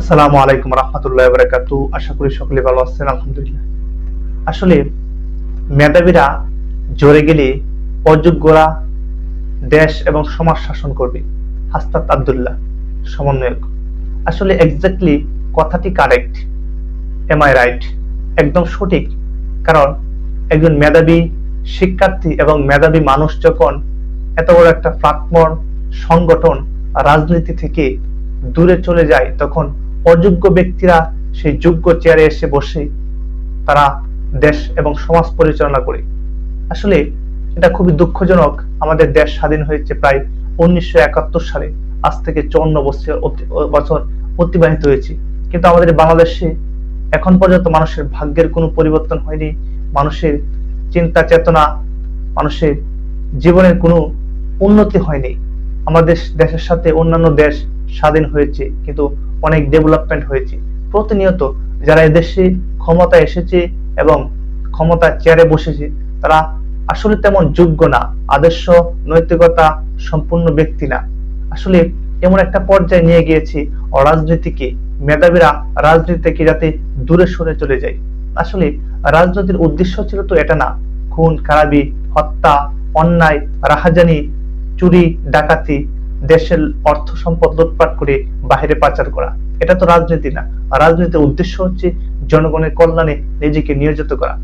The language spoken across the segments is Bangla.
আসসালামু আলাইকুম রহমতুল্লাহ বারাকাতু। আশা করি সকলে ভালো আছেন, আলহামদুলিল্লাহ। আসলে মেধাবীরা জোরে গেলে অযোগ্যরা দেশ এবং সমাজ শাসন করবে। হাসনাত আব্দুল্লাহ, সমন্বয়ক। আসলে এক্স্যাক্টলি কথাটি কারেক্ট। M I right? একদম সঠিক। কারণ একজন মেধাবী শিক্ষার্থী এবং মেধাবী মানুষ যখন এত বড় একটা প্ল্যাটফর্ম সংগঠন রাজনীতি থেকে দূরে চলে যায়, তখন অযোগ্য ব্যক্তিরা সেই যোগ্য চেয়ারে এসে বসে তারা দেশ এবং সমাজ পরিচালনা করে। আসলে এটা খুবই দুঃখজনক। আমাদের দেশ স্বাধীন হয়েছে প্রায় 1971 সালে। আজ থেকে 54 বছর অতিবাহিত হয়েছে, কিন্তু আমাদের বাংলাদেশে এখন পর্যন্ত মানুষের ভাগ্যের কোনো পরিবর্তন হয়নি। মানুষের চিন্তা চেতনা, মানুষের জীবনের কোনো উন্নতি হয়নি। আমাদের দেশের সাথে অন্যান্য দেশ স্বাধীন হয়েছে, কিন্তু অনেক ডেভেলপমেন্ট হয়েছে। প্রতিনিয়ত যারা এদেশে ক্ষমতা এসেছে এবং ক্ষমতার চেয়ারে বসেছে, তারা আসলে তেমন যোগ্য না, আদর্শ নৈতিকতা সম্পূর্ণ ব্যক্তি না। আসলে এমন একটা পর্যায়ে নিয়ে গিয়েছে রাজনীতিকে, মেধাবীরা রাজনীতি থেকে যাতে দূরে সরে চলে যায়। আসলে রাজনীতির উদ্দেশ্য ছিল তো এটা না, খুন খারাপি, হত্যা, অন্যায়, রাহাজানি, চুরি ডাকাতি, দেশের অর্থ সম্পদ লুটপাট করে বাহিরে পাচার করা। এটা তো রাজনীতি না। রাজনীতির উদ্দেশ্য হচ্ছে জনগণের কল্যাণে নিজেকে নিয়োজিত করা।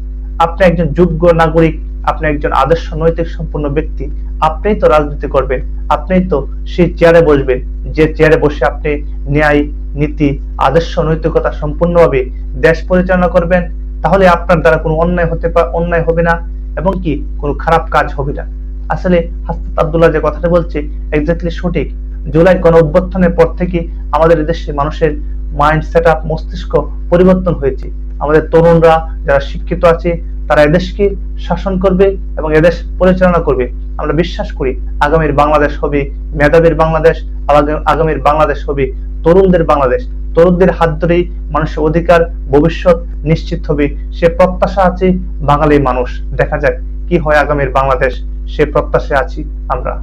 আপনি একজন যোগ্য নাগরিক, আপনি একজন আদর্শ নৈতিক সম্পন্ন ব্যক্তি, আপনিই তো রাজনীতি করবেন, আপনিই তো সেই চেয়ারে বসবেন, যে চেয়ারে বসে আপনি ন্যায় নীতি আদর্শ নৈতিকতা সম্পূর্ণভাবে দেশ পরিচালনা করবেন। তাহলে আপনার দ্বারা কোনো অন্যায় হবে না, এবং কি কোনো খারাপ কাজ হবে না। আসলে হাসনাত আব্দুল্লাহ যে কথাটা বলছে এক্স্যাক্টলি সঠিক। জুলাই গণ অভ্যুত্থানের পর থেকে আমাদের দেশে মানুষের মাইন্ড সেট আপ, মস্তিষ্ক পরিবর্তন হয়েছে। আমাদের তরুণরা যারা শিক্ষিত আছে, তারা এদেশকে শাসন করবে এবং এদেশ পরিচালনা করবে। আমরা বিশ্বাস করি আগামীর বাংলাদেশ হবে মেধাবীর বাংলাদেশ, আগামীর বাংলাদেশ হবে তরুণদের বাংলাদেশ। তরুণদের হাত ধরেই মানুষের অধিকার, ভবিষ্যৎ নিশ্চিত হবে। সে প্রত্যাশা আছে বাঙালি মানুষ। দেখা যাক কি হয় আগামীর বাংলাদেশ, সে প্রত্যাশায় আছি আমরা।